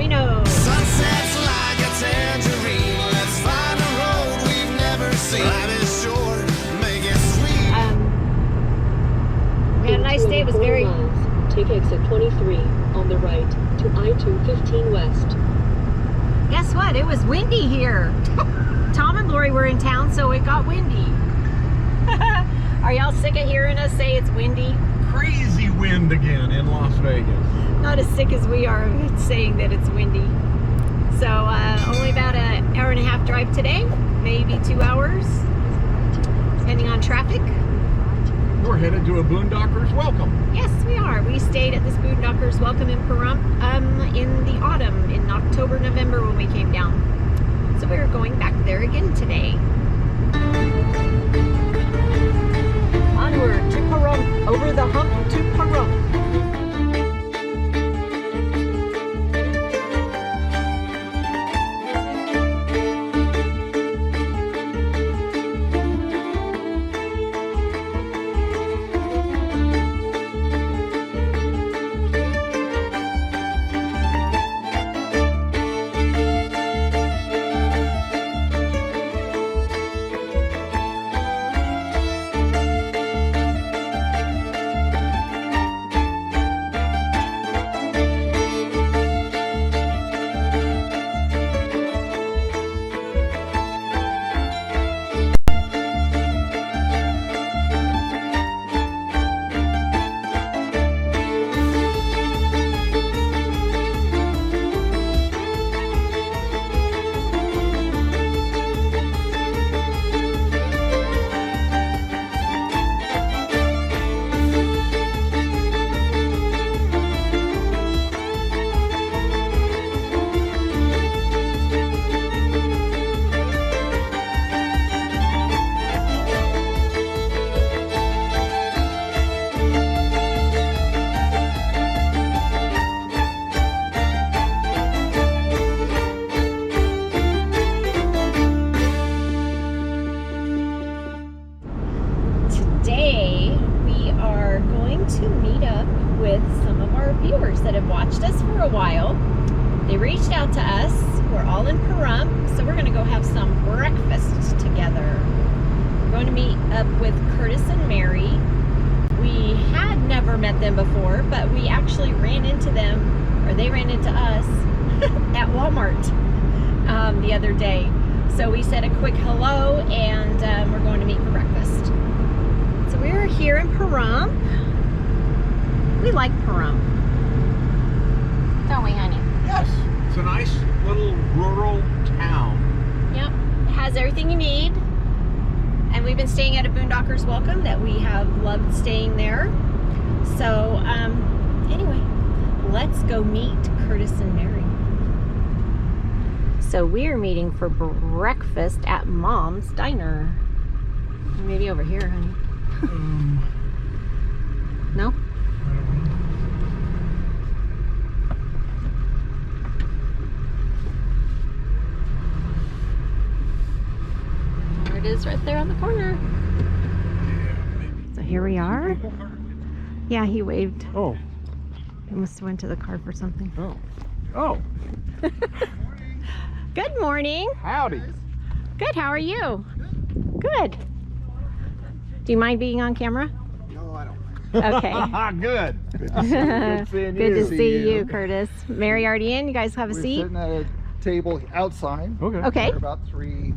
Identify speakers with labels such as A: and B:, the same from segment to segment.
A: Reno.
B: Sunsets like a tangerine. Let's find a road we've never seen. Life is short, make it sweet.
A: We had a nice day. It was very...
C: Take exit 23 on the right to I-215 West.
A: Guess what? It was windy here. Tom and Lori were in town, so it got windy. Are y'all sick of hearing us say it's windy?
D: Crazy wind again in Las Vegas.
A: Not as sick as we are saying that it's windy. So only about an hour and a half drive today, maybe 2 hours, depending on traffic.
D: We're headed to a Boondockers Welcome.
A: Yes, we are. We stayed at this Boondockers Welcome in Pahrump in the autumn, in October, November when we came down. So we're going back there again today. Onward to Pahrump, over the hump to Pahrump. That have watched us for a while. They reached out to us. We're all in Pahrump, so we're going to go have some breakfast together. We're going to meet up with Curtis and Mary. We had never met them before, but we actually ran into them, or they ran into us at Walmart the other day. So we said a quick hello, and we're going to meet for breakfast. So we're here in Pahrump. We like Pahrump. Don't we, honey?
D: Yes. It's a nice little rural town.
A: Yep. It has everything you need. And we've been staying at a Boondockers Welcome that we have loved staying there. So, anyway, let's go meet Curtis and Mary. So we're meeting for breakfast at Mom's Diner. Maybe over here, honey. No? It is right there on the corner. So here we are. Yeah, he waved.
D: Oh.
A: He must have went to the car for something.
D: Oh. Oh.
A: Good morning.
D: Howdy.
A: Good, how are you? Good. Do you mind being on camera?
B: No, I don't.
A: Okay.
D: Good.
A: Good to see you, Curtis. Mary already in? You guys have a
E: We're
A: seat?
E: sitting at a table outside.
D: Okay.
A: Okay.
E: We're about 3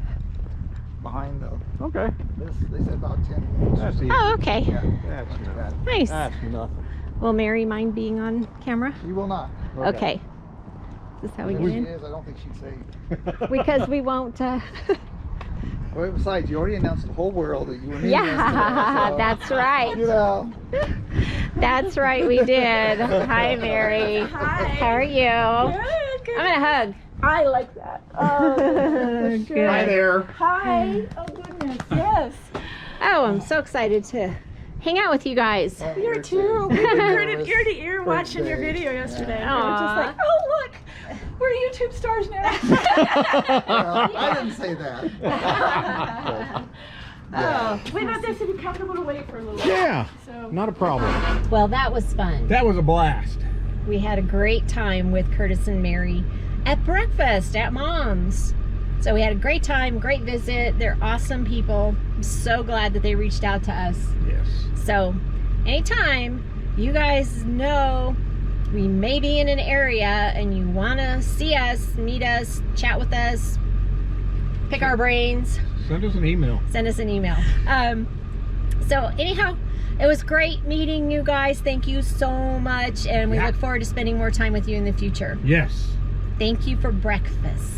E: behind the
D: Okay.
E: this. They said about 10 minutes.
D: That's easy.
A: Oh, okay.
E: Yeah,
D: That's
E: not too
D: enough.
E: bad.
A: Nice.
D: That's nothing.
A: Will Mary mind being on camera?
E: You will not.
A: Okay. Is this how we
E: If
A: get
E: she
A: in?
E: is, I don't think she'd say.
A: Because we won't...
E: Well, besides, you already announced the whole world that you were in
A: Yeah,
E: so,
A: that's right.
E: You know.
A: That's right, we did. Hi, Mary.
F: Hi.
A: How are you?
F: Good, good.
A: I'm gonna hug.
F: I like that. Oh, goodness.
A: Good.
D: Hi there.
F: Hi. Oh, goodness. Yes.
A: Oh, I'm so excited to hang out with you guys.
F: We are too. We've been grinning ear to ear watching your video yesterday. We were just like, oh, look. We're YouTube stars now.
E: Well, I didn't say that.
A: Oh.
F: Wait, not this to be comfortable to wait for a little while.
D: Yeah.
F: So.
D: Not a problem.
A: Well, that was fun.
D: That was a blast.
A: We had a great time with Curtis and Mary at breakfast at Mom's. So we had a great time, great visit. They're awesome people. I'm so glad that they reached out to us.
D: Yes.
A: So anytime you guys know we may be in an area and you want to see us, meet us, chat with us, pick our brains,
D: Send us an email.
A: send us an email. So anyhow, it was great meeting you guys. Thank you so much. And we look forward to spending more time with you in the future.
D: Yes.
A: Thank you for breakfast.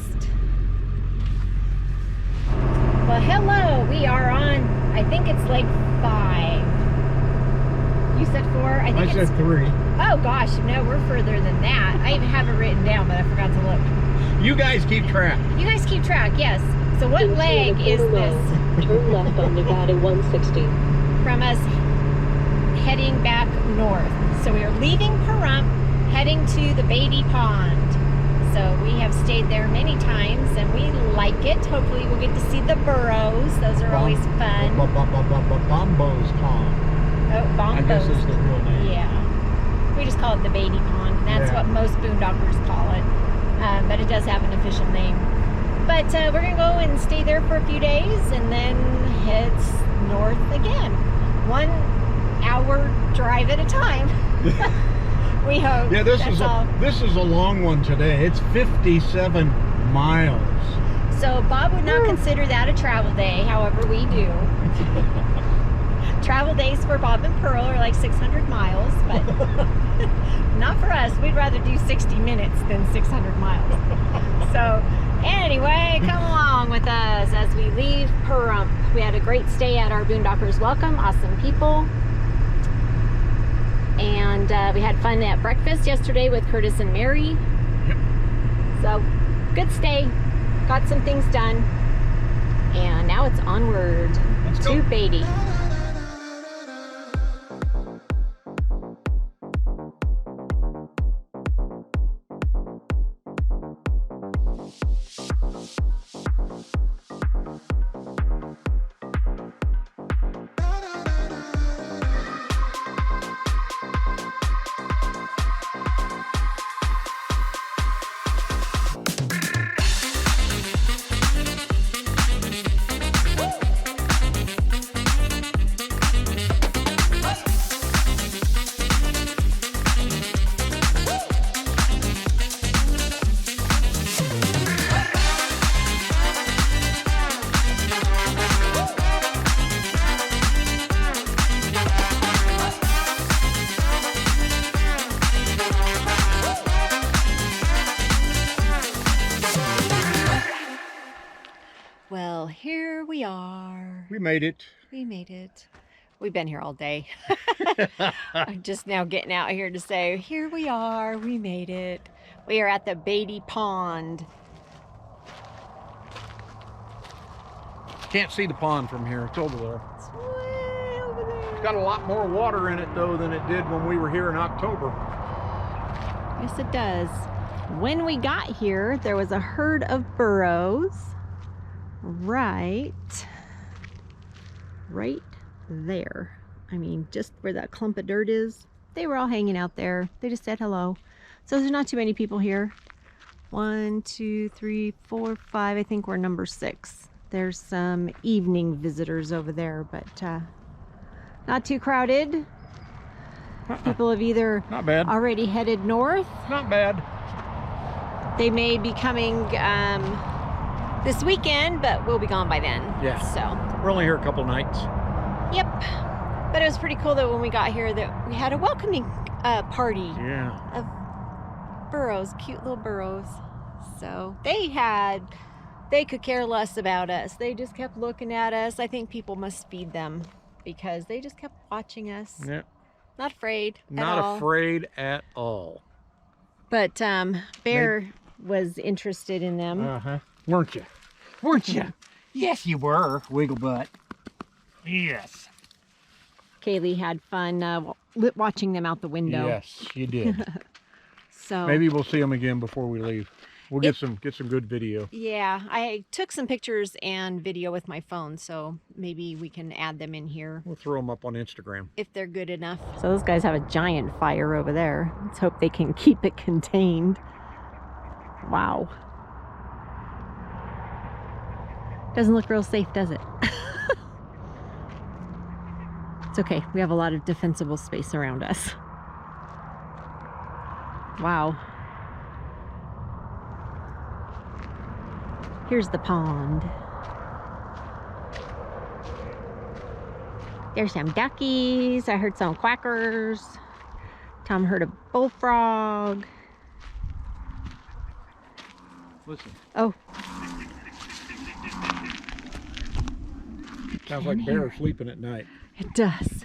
A: Well, hello. We are on, I think it's like 5. You said 4? I think
D: I said 3.
A: Oh gosh, no, we're further than that. I even have it written down, but I forgot to look.
D: You guys keep track.
A: You guys keep track, yes. So what
C: In
A: leg is
C: 2.25
A: this
C: miles, turn left on Nevada 160.
A: from us heading back north? So we are leaving Pahrump, heading to the Beatty Pond. So we have stayed there many times and we like it. Hopefully we'll get to see the burros. Those are always fun.
D: Bombo's Pond.
A: Oh,
D: I guess
A: bombos.
D: it's the real name.
A: Yeah. We just call it the Beatty Pond. And that's what most boondockers call it. But it does have an official name. But we're going to go and stay there for a few days and then head north again. 1 hour drive at a time. We hope.
D: Yeah, this is a long one today. It's 57 miles.
A: So Bob would not consider that a travel day. However, we do. Travel days for Bob and Pearl are like 600 miles, but not for us. We'd rather do 60 minutes than 600 miles. So anyway, come along with us as we leave Pahrump. We had a great stay at our Boondockers Welcome. Awesome people. And we had fun at breakfast yesterday with Curtis and Mary.
D: Yep.
A: So good stay. Got some things done. And now it's onward to Beatty. Well, here we are.
D: We made it.
A: We made it. We've been here all day. I'm just now getting out here to say, here we are. We made it. We are at the Beatty Pond.
D: Can't see the pond from here. It's over there.
A: It's way over there.
D: It's got a lot more water in it, though, than it did when we were here in October.
A: Yes, it does. When we got here, there was a herd of burros right there. I mean, just where that clump of dirt is. They were all hanging out there. They just said hello. So there's not too many people here. 1, 2, 3, 4, 5. I think we're number 6. There's some evening visitors over there, but not too crowded. People have either
D: Not bad.
A: already headed north.
D: Not bad.
A: They may be coming this weekend, but we'll be gone by then.
D: Yeah.
A: So,
D: We're only here a couple nights.
A: yep. But it was pretty cool that when we got here that we had a welcoming party
D: Yeah.
A: of burros, cute little burros. So they could care less about us. They just kept looking at us. I think people must feed them because they just kept watching us.
D: Yeah.
A: Not afraid at
D: Not
A: all.
D: afraid at all.
A: But Bear was interested in them.
D: Uh-huh. Weren't you? Weren't you? Yes, you were. Wiggle butt. Yes.
A: Kaylee had fun watching them out the window.
D: Yes, you did.
A: So
D: Maybe we'll see them again before we leave. We'll get some good video.
A: Yeah, I took some pictures and video with my phone, so maybe we can add them in here.
D: We'll throw them up on Instagram.
A: If they're good enough. So those guys have a giant fire over there. Let's hope they can keep it contained. Wow. Doesn't look real safe, does it? It's okay. We have a lot of defensible space around us. Wow. Here's the pond. There's some duckies. I heard some quackers. Tom heard a bullfrog.
D: Listen.
A: Oh.
D: Sounds like bears sleeping at night.
A: It does.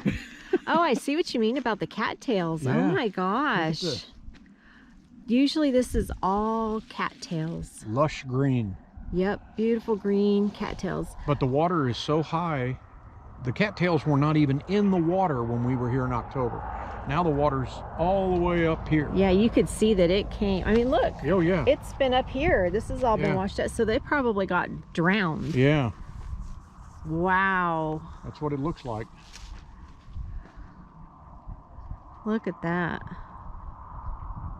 A: Oh, I see what you mean about the cattails.
D: Yeah.
A: Oh my gosh.
D: Look at this.
A: Usually this is all cattails.
D: Lush green.
A: Yep, beautiful green cattails.
D: But the water is so high, the cattails were not even in the water when we were here in October. Now the water's all the way up here.
A: Yeah, you could see that it came. I mean, look.
D: Oh, yeah.
A: It's been up here. This has all been
D: Yeah.
A: washed out. So they probably got drowned.
D: Yeah,
A: Wow.
D: that's what it looks like.
A: Look at that.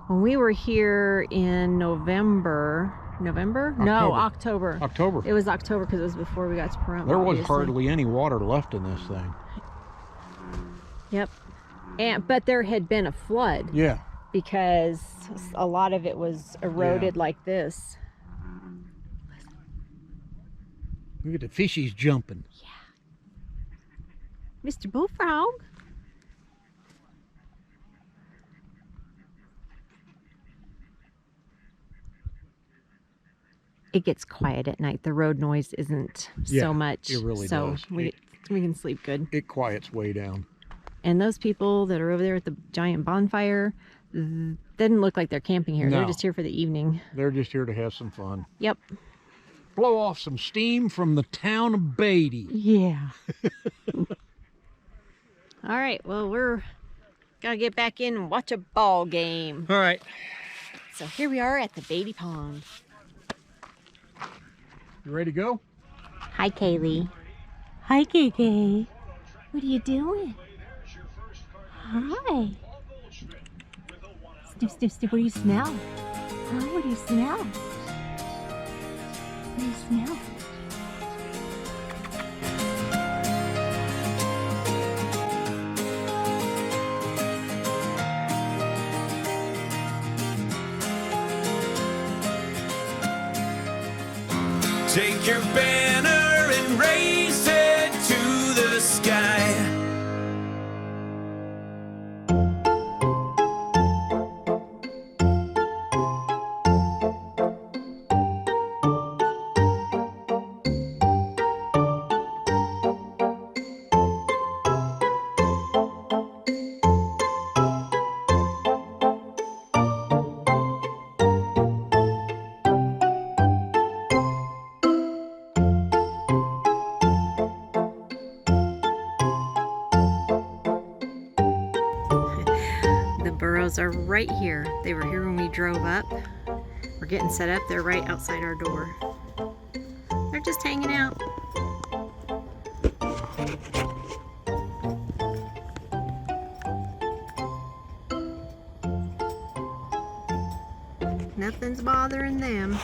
A: When we were here in November? No, October.
D: October.
A: It was October because it was before we got to Pahrump.
D: There was
A: obviously.
D: hardly any water left in this thing.
A: Yep. But there had been a flood
D: Yeah.
A: because a lot of it was eroded like this.
D: Look at the fishies jumping.
A: Mr. Bullfrog. It gets quiet at night. The road noise isn't
D: Yeah,
A: so much.
D: it really
A: so
D: does.
A: we can sleep good.
D: It quiets way down.
A: And those people that are over there at the giant bonfire didn't look like they're camping here. They're
D: No.
A: just here for the evening.
D: They're just here to have some fun.
A: Yep.
D: Blow off some steam from the town of Beatty.
A: Yeah. All right. Well, we're gonna get back in and watch a ball game.
D: All right.
A: So here we are at the Beatty Pond.
D: You ready to go?
A: Hi, Kaylee. Hi, KK. What are you doing? Hi. Sniff, sniff, sniff. What do you smell? Huh? What do you smell? What do you smell?
B: Take your banner and raise it to the sky.
A: The burros are right here. They were here when we drove up. We're getting set up. They're right outside our door. They're just hanging out. Nothing's bothering them.